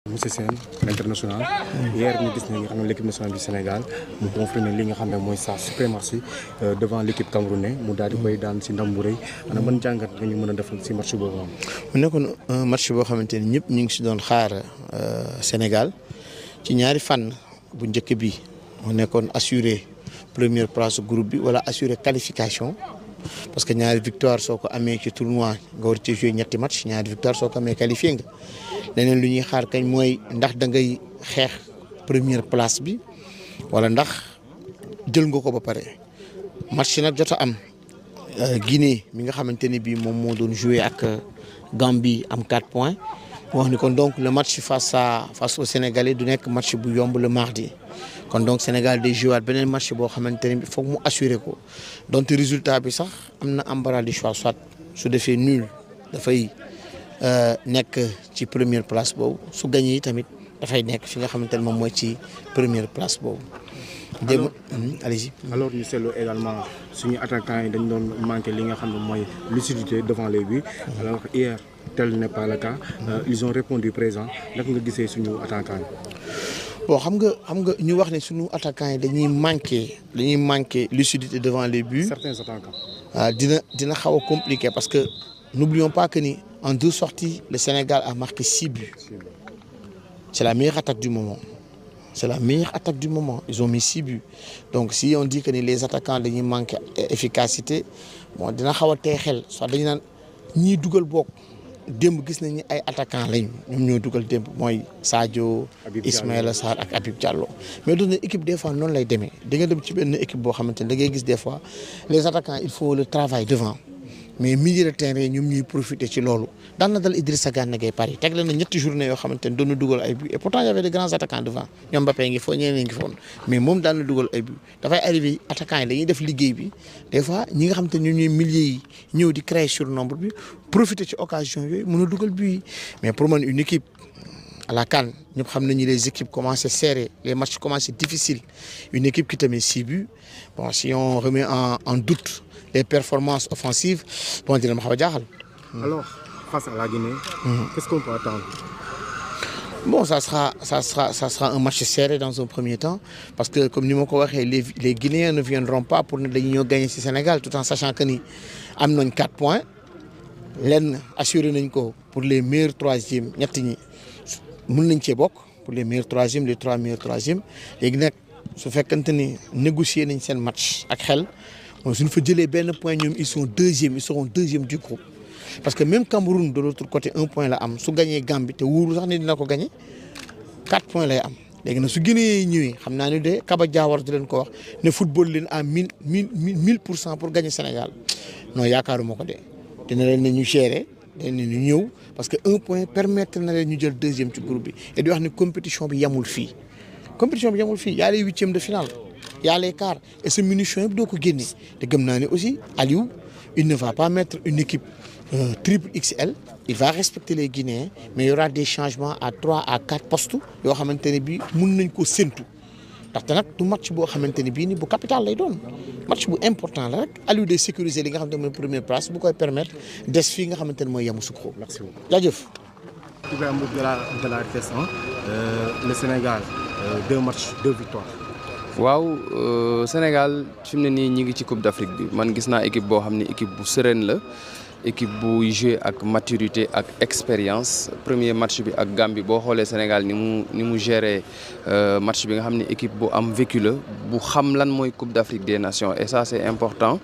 Monsieur Sène l'international hier ñu gis ne nga xam ne l'équipe nationale du Sénégal mu confirmé li nga xam ne mooy sa suprématie devant l'équipe camerounaise mu daal di koy daan si ndam bu rëy ana ban jàngat nga ñu mën a def si match boobu moom. mu nekkoon un match boo xamante ni ñëpp ñu ngi si doon xaar Sénégal ci ñaari fànn bu njëkk bi mu nekkoon assurer première place groupe bi wala assurer qualification parce que ñaari victoire soo ko amee ci tournoi nga war ci jouer ñetti match ñaari victoire soo ko amee qualifié nga. leneen lu ñuy xaar kañ mooy ndax da ngay xeex première place bi wala ndax jël nga ko ba pare match nag jot a am Guinée mi nga xamante ne bii moom moo doon jouer ak Gambie am 4 points wax ni kon donc le match face au Sénégalais du nekk match bu yomb le mardi kon donc Sénégal day jouer beneen match boo xamante ne bii foog mu assurer ko donte résultat bi sax am na embarras du choix soit su defee nul dafay. Nekk ci première place boobu su gagné yi tamit dafay nekk fi nga xamante ne moom mooy ci première place boobu. allez-y. alors ñu seetlu également suñu attaquants yi dañ doon manqué li nga xam ne mooy lucidité devant les buts. alors hier tel n'est pas le cas. Ils ont répondu présent naka nga gisee suñu attaquants yi. bon xam nga ñu wax ne suñu attaquants yi dañuy manqué lucidité devant les buts. certains attaquants. dina xaw a compliqué parce que n'oublions pas que ni. En 2 sorties, le Sénégal a marqué 6 buts. C'est la meilleure attaque du moment. Ils ont mis 6 buts. Donc si on dit que les attaquants dañuy manquent efficacité, bon dina xaw a tey xel soit dañu naan ñii dugal bokk démb gis nañ ni ay attaquants lañ ñoom ñoo dugal démb mooy Sadio, Ismaïla Sarr ak Habib Diallo. mais doon na équipe des fois noonu lay demee da nga dem ci benn équipe boo xamante ne da ngay gis des fois les attaquants il faut le travail devant. mais milieu de terrain ñoom ñuy profiter ci loolu daan na dal Idrissa Gana Gueye Paris tegle na ñetti journée yoo xamante ne doon na dugal ay buts et pourtant y avait de grands attaquants devant ñoom Mbappé ngi foofu ñeneen ngi foon mais moom daan na dugal ay buts dafay arrivé attaquants yi dañuy def liggéey bi des fois ñi nga xamante ne ñoom ñooy milieu yi ñëw di créer surnombre bi profiter ci occasion yooyu mën a dugal buts yi mais pour man une équipe à la CAN ñëpp xam nañu les équipes commencent serrées les matchs commencent difficiles une équipe qui te met 6 buts bon si on remet en doute les performances offensives bon dina ma xaw a jaaxal. alors face à la Guinée. Qu'est-ce qu'on peut attendre? Bon ça sera un match serré dans un premier temps parce que comme ni ma ko waxee les Guinéens ne viendront pas pour ne dañu ñoo gagner ci Sénégal tout en sachant que ni am nañ 4 points lenn assuré nañ ko pour les meilleurs troisièmes ñett ñi mën nañ cee bokk pour les meilleurs troisièmes les 3 meilleurs troisièmes léegi nag su fekkante ni négocier nañ seen match ak xel. bon suñu fa jëlee benn point ñoom ils seront deuxième du groupe parce que même Cameroun de l'autre côté 1 point la am su gagné Gambie te wóoru sax ne dina ko gagné 4 points lay am léegi nag su Guinée ñëwee xam naa ne de Kaba Diawara di leen ko wax ne football leen à 1000% pour gagner Sénégal non yaakaaruma ko de dina leen ne ñu gérer dina leen ñu ñëw parce que 1 point permettre na leen ñu jël deuxième ci groupe bi et di wax ni compétition bi yamul fii y a les 8e de finale. y a les quarts et ce munition yëpp doo ko génne te gëm naa ne aussi Aliou il ne va pas mettre une équipe triple XL il va respecter les Guinéens mais il y aura des changements à 3 à 4 postes yoo xamante ne bii mun nañ ko séntu ndaxte nag du match boo xamante ne bii ni bu capital lay doon match bu important la rek Aliou day sécuriser li nga xamante ne mooy première place bu koy permettre des fii nga xamante ne mooy Yamoussoukro. merci beaucoup jaajëf. Ibrahima de la RTS 1 le Sénégal 2 matchs 2 victoires. waaw Sénégal fi mu ne nii ñi ngi ci Coupe d'Afrique bi man gis naa équipe boo xam ne équipe bu sereine la équipe bu jouer ak maturité ak expérience premier match bi ak Gambie boo xoolee Sénégal ni mu gérer match bi nga xam ne équipe bu am vécu la bu xam lan mooy Coupe d'Afrique des Nations et ça c'est important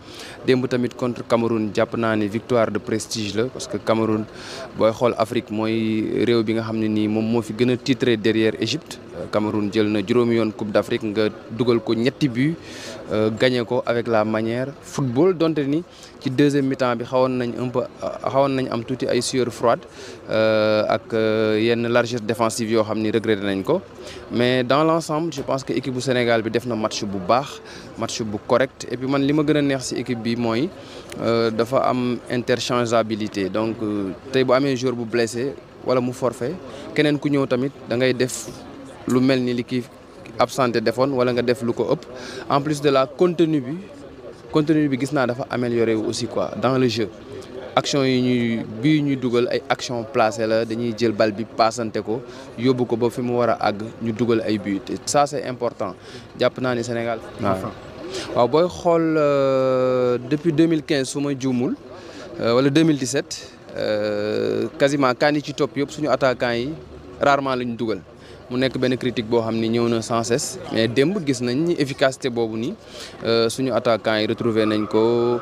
démb tamit contre Cameroun jàpp naa ne victoire de prestige la parce que Cameroun booy xool Afrique mooy réew bi nga xam ne nii moom moo fi gën a titré derrière Égypte Cameroun jël na juróomi yoon Coupe d'Afrique nga dugal ko ñetti buts gagné ko avec la manière football donte ni ci deuxième mi-temps bi xawoon nañ am tuuti ay sueur froide ak yenn largesse défensive yoo xam ni regretté nañ ko mais dans l'ensemble je pense que équipe bu Sénégal bi def na match bu baax match bu correct et puis man li ma gën a neex ci équipe bi mooy dafa am interchangeabilité donc tey bu amee joueur bu blessé wala mu forfait keneen ku ñëw tamit da ngay def lu mel ni li kii absenté defoon wala nga def lu ko ëpp en plus de la contenu bi gis naa dafa amélioré wu aussi quoi dans le jeu action yi ñuy dugal ay action placée la dañuy jël bal bi passante ko yóbbu ko ba fi mu war a àgg ñu dugal ay buts et ça c'est important jàpp naa ni Sénégal. waaw booy xool depuis 2015 su ma juumul wala 2017 quasiment kaan yi ci topp yëpp suñu attaquants yi rarement lañu dugal. mu nekk benn critique boo xam ni ñëw na sans cesse mais démb gis nañ ni efficacité boobu nii suñu attaquant yi retrouvé nañ ko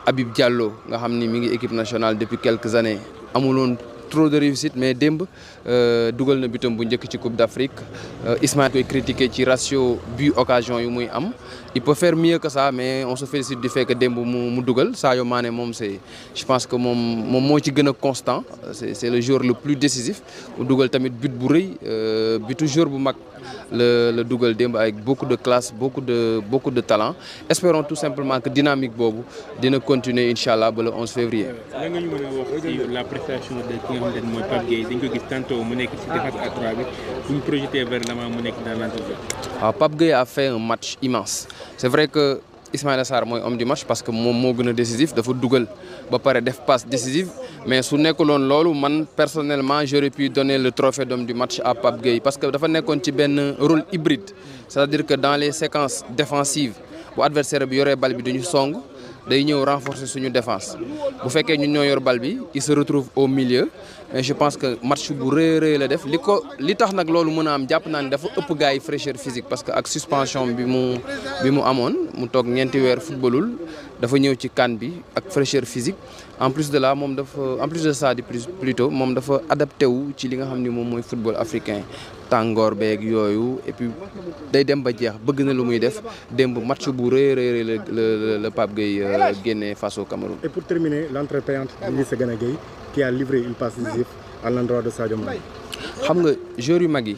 Habib Diallo nga xam ni mi ngi équipe nationale depuis quelques années amuloon trop de réussite mais démb dugal na butam bu njëkk ci Coupe d'Afrique Ismaël koy critiqué ci ratio but occasion yu muy am il peut faire mieux que ça mais on se félicite du fait que démb mu dugal Sadio Mané moom je pense que moom moo ci gën a constant c'est le joueur le plus décisif mu dugal tamit but bu rëy butu joueur bu mag le dugal démb avec beaucoup de classe beaucoup de talent espérons tout simplement que dynamique boobu dina continuer incha allah ba le 11 février. lan nga ñu mën a wax ci la prestation de ki nga xamante ne mooy Pape Gueye dañ ko gis tantôt mu nekk ci défense à 3 bi bu ñu projeté vers l'avant mu nekk dans l'entrejeu. waaw Pape Gueye a fait un match immense c'est vrai que Ismaïla Sarr mooy homme du match parce que moom moo gën a décisif dafa dugal ba pare def passe décisive mais su nekkuloon loolu man personnellement j'aurais pu donner le trophée d'homme du match à Pape Gueye parce que dafa nekkoon ci benn rôle hybride c'est-à-dire que dans les séquences défensives bu adversaire bi yoree bal bi duñu song day ñëw renforcer suñu défense bu fekkee ñun ñoo yor bal bi il se retrouve au milieu mais je pense que match bu rëy la def li tax nag loolu mën a am jàpp naa ne dafa ëpp gars yi fraîcheur physique parce que ak suspension bi mu amoon mu toog ñeenti weer footballul dafa ñëw ci CAN bi ak fraîcheur physique en plus de ça plutôt moom dafa adapté wu ci li nga xam ni moom mooy football africain tàngoor beeg yooyu et puis day dem ba jeex bëgg na lu muy def démb match bu rëy la Pape Gueye génne face au Cameroun. Et pour terminer, l'entrée payante d'Idrissa Gana Gueye qui a livré une passe décisive à l'endroit de Sadio Mané. xam nga joueurs yu mag yi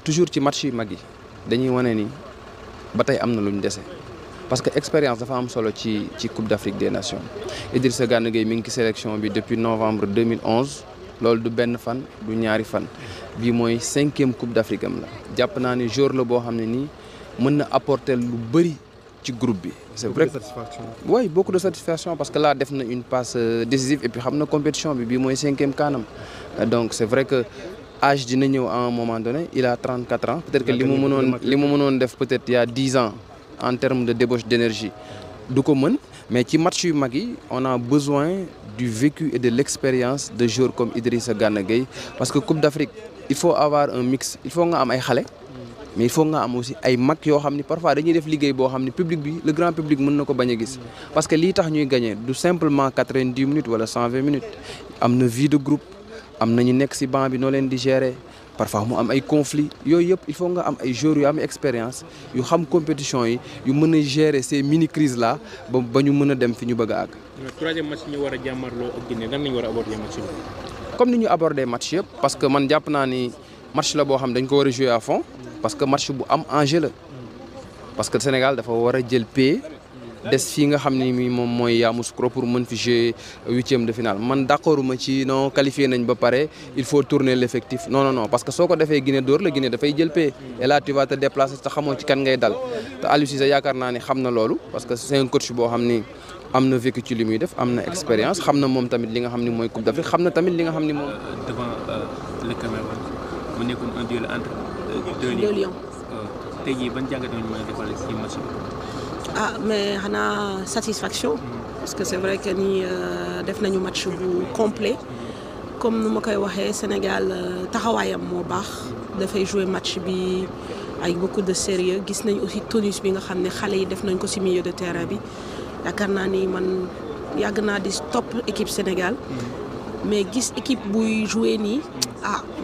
toujours ci match yu mag yi dañuy wane ni ba tey am na lu ñu dese parce que expérience dafa am solo ci Coupe d'Afrique des Nations Idrissa Gana Gueye mi ngi ci sélection bi depuis novembre 2011 loolu du benn fan du ñaari fan bii mooy 5e Coupe d'Afrique am la jàpp naa ni joueur la boo xam ne nii mën na apporter lu bëri ci groupe bi. C'est vrai. Oui, beaucoup de satisfaction parce que là def na une passe décisive et puis xam na compétition bi bii mooy 5e kaanam donc c'est vrai que âge dina ñëw à un moment donné il a 34 ans peut-être que li mu mënoon def peut-être il y a 10 ans en termes de débauche d'énergie du ko mën mais ci match yu mag yi on a besoin du vécu et de l'expérience de joueurs comme Idrissa Gana Gueye parce que Coupe d'Afrique il faut avoir un mix il faut nga am ay xale mais il faut nga am aussi ay mag yoo xam ni parfois dañuy def liggéey boo xam ni public bi le grand public mën na ko bañ a gis parce que lii tax ñuy gagner du simplement 90 minutes wala 120 minutes am na vie de groupe am na ñu nekk ci banc bi noo leen di gérer parfois mu am ay conflits yooyu yëpp il faut nga am ay joueurs yu am expérience yu xam compétition yi yu mën a gérer ces mini crises là ba ñu mën a dem fi ñu bëgg a àgg. troisième match ñu war a jàmmarloo ak Guinée nan la ñu war a aborder match bi. comme ni ñu aborder match yëpp parce que man jàpp naa ni match la boo xam dañ ko war a jouer à fond parce que match bu am enjeu la parce que Sénégal dafa war a jël paie des fii nga xam ne mi moom mooy Yamoussoukro pour mën fi jouer 8e de finale man d'accorduma ci non qualifié nañ ba pare il faut tourner l'effectif non parce que soo ko defee Guinée dóor la Guinée dafay jël paie et là tu vas te déplacer te xamoo ci kan ngay dal te Aliou Cissé yaakaar naa ni xam na loolu parce que c'est un coach boo xam ni am na vécu ci li muy def am na expérience xam na moom tamit li nga xam ni mooy Coupe d'Afrique xam na tamit li nga xam ni moom. devant le Cameroun mu nekkoon un duel entre deux lions. tey jii ban jàngat nga ñu mën a defal ci match bi. mais xanaa satisfaction parce que c'est vrai que ni def nañu match bu complet comme nu ma koy waxee Sénégal taxawaayam moo baax dafay jouer match bi avec beaucoup de sérieux gis nañ aussi tonus bi nga xam ne xale yi def nañ ko ci milieu de terrain bi yaakaar naa ni man yàgg naa di topp équipe Sénégal mais gis équipe buy jouer nii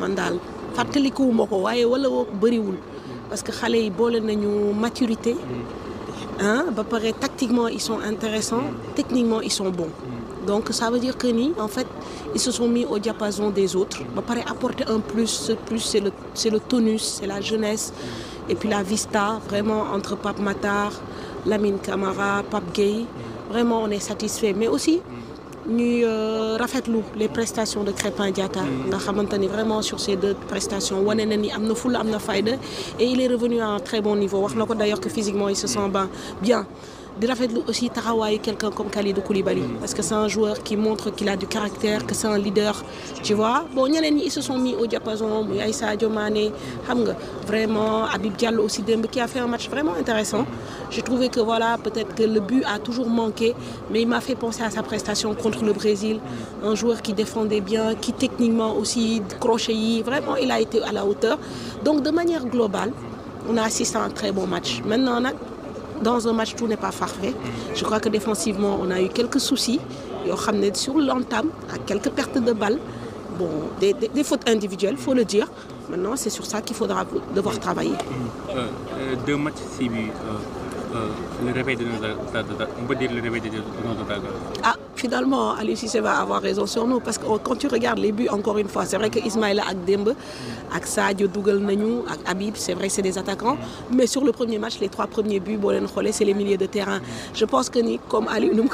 man daal fàttalikuwuma ko waaye wala bëriwul parce que xale yi boole nañu maturité ba pare tactiquement ils sont intéressants techniquement ils sont bons donc ça veut dire que ni en fait ils se sont mis au diapason des autres ba pare apporter un plus ce plus c'est le tonus c'est la jeunesse et puis la vista vraiment entre Pape Matar Lamine Camara Pape Gueye vraiment on est satisfait mais aussi ñuy rafetlu les prestations de Crépin Diatta nga xamante ni vraiment sur ces 2 prestations wane na ni am na fulla am na fayda et il est revenu à un très bon niveau wax na ko d'ailleurs que physiquement il se sent bien di rafetlu aussi taxawaayu quelqu'un comme Kalidou Koulibaly parce que c'est un joueur qui montre qu'il a du caractère, que c'est un leader, tu vois. Bon, ñeneen ñi ils se sont mis au diapason, muy ay Sadio Mané, xam nga, vraiment Habib Diallo aussi démb qui a fait un match vraiment intéressant. J'ai trouvé que voilà, peut-être que le but a toujours manqué, mais il m'a fait penser à sa prestation contre le Brésil, un joueur qui défendait bien, qui techniquement aussi crochet, vraiment il a été à la hauteur. Donc de manière globale, on a assisté à un très bon match. Maintenant, dans un match, tout n'est pas parfait. Je crois que défensivement, on a eu quelques soucis. Sur l'entame, à quelques pertes de balles, bon, des fautes individuelles, il faut le dire. Maintenant, c'est sur ça qu'il faudra devoir travailler. Deux matchs, 6 buts. Le réveil de on peut dire le réveil de nos attaquants. Ah, finalement, Aliou Cissé va avoir raison sur nous parce que quand tu regardes les buts, encore une fois, c'est vrai que Ismaïla ak Demba, ak Sadio Dougal Nagnou, ak Habib, c'est vrai que c'est des attaquants. Mais sur le premier match, les 3 premiers buts, c'est les milieux de terrain. Je pense que, comme Aliou nous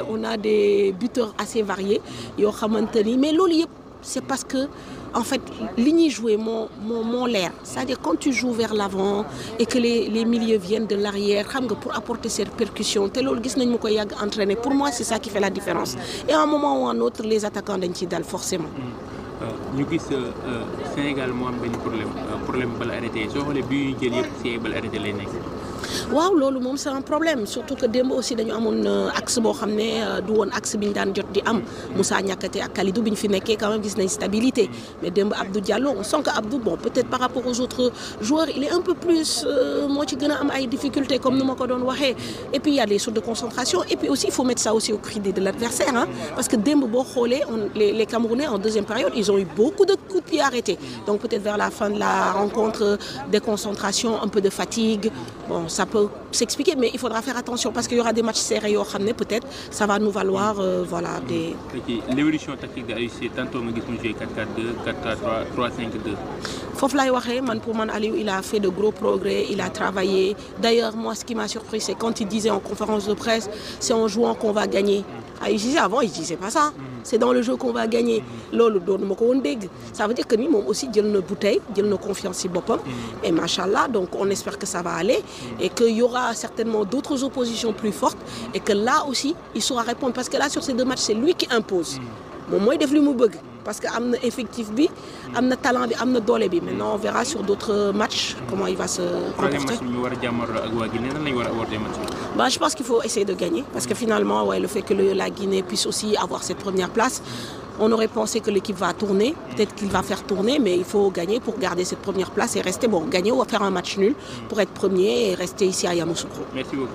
on a des buteurs assez variés. Mais l'olive, c'est parce que en fait, l'igni jouer mon l'air. C'est-à-dire quand tu joues vers l'avant et que les milieux viennent de l'arrière, pour apporter cette percussion, entraîner. Pour moi, c'est ça qui fait la différence. Et à un moment ou à un autre, les attaquants d'Intidal, forcément. Nous avons Sénégal problème balle arrêtée. Si les buts c'est balle arrêtée. waaw loolu moom c'est un problème surtout que démb aussi dañu amoon axe boo xam ne du woon axe bi ñu daan jot di am Moussa Niakhaté ak Kalidou bi ñu fi nekkee quand même gis nañ stabilité mais démb Abdou Diallo on sent que Abdou bon peut-être par rapport aux autres joueurs il est un peu plus moo ci gën a am ay difficultés comme ni ma ko doon waxee et puis il y a des sautes de concentration et puis aussi il faut mettre ça aussi au crédit de l'adversaire hein, parce que démb boo xoolee les Camerounais en deuxième période ils ont eu beaucoup de coups de pied arrêtés donc peut-être vers la fin de la rencontre déconcentration un peu de fatigue bon ça peut s'expliquer mais il faudra faire attention parce qu'il y aura des matchs serrés peut-être ça va nous valoir voilà des l'évolution tactique de Aliou Cissé tantôt nga gis mu jouer 4-4-2 4-4-3 3-5-2 foofu laay waxee man pour man Aliou il a fait de gros progrès il a travaillé d'ailleurs moi ce qui m'a surpris c'est quand il disait en conférence de presse c'est en jouant qu'on va gagner Aliou Cissé avant il disait pas ça c'est dans le jeu qu'on va gagner loolu doon ma ko woon dégg ça veut dire que ni moom aussi jël na bouteille jël na confiance ci boppam et machallah donc on espère que ça va aller et qu'il y aura certainement d'autres oppositions plus fortes et que là aussi il saura répondre parce que là sur ces deux matchs c'est lui qui impose moom mooy def li mu bëgg parce que am na effectif bi am na talent bi am na doole bi maintenant on verra sur d'autres matchs comment il va se comporter. Bah, je pense qu'il faut essayer de gagner parce que finalement ouais, le fait que la Guinée puisse aussi avoir cette première place on aurait pensé que l'équipe va tourner peut-être qu'il va faire tourner mais il faut gagner pour garder cette première place et rester bon gagner ou faire un match nul pour être premier et rester ici à Yamoussoukro. Merci beaucoup.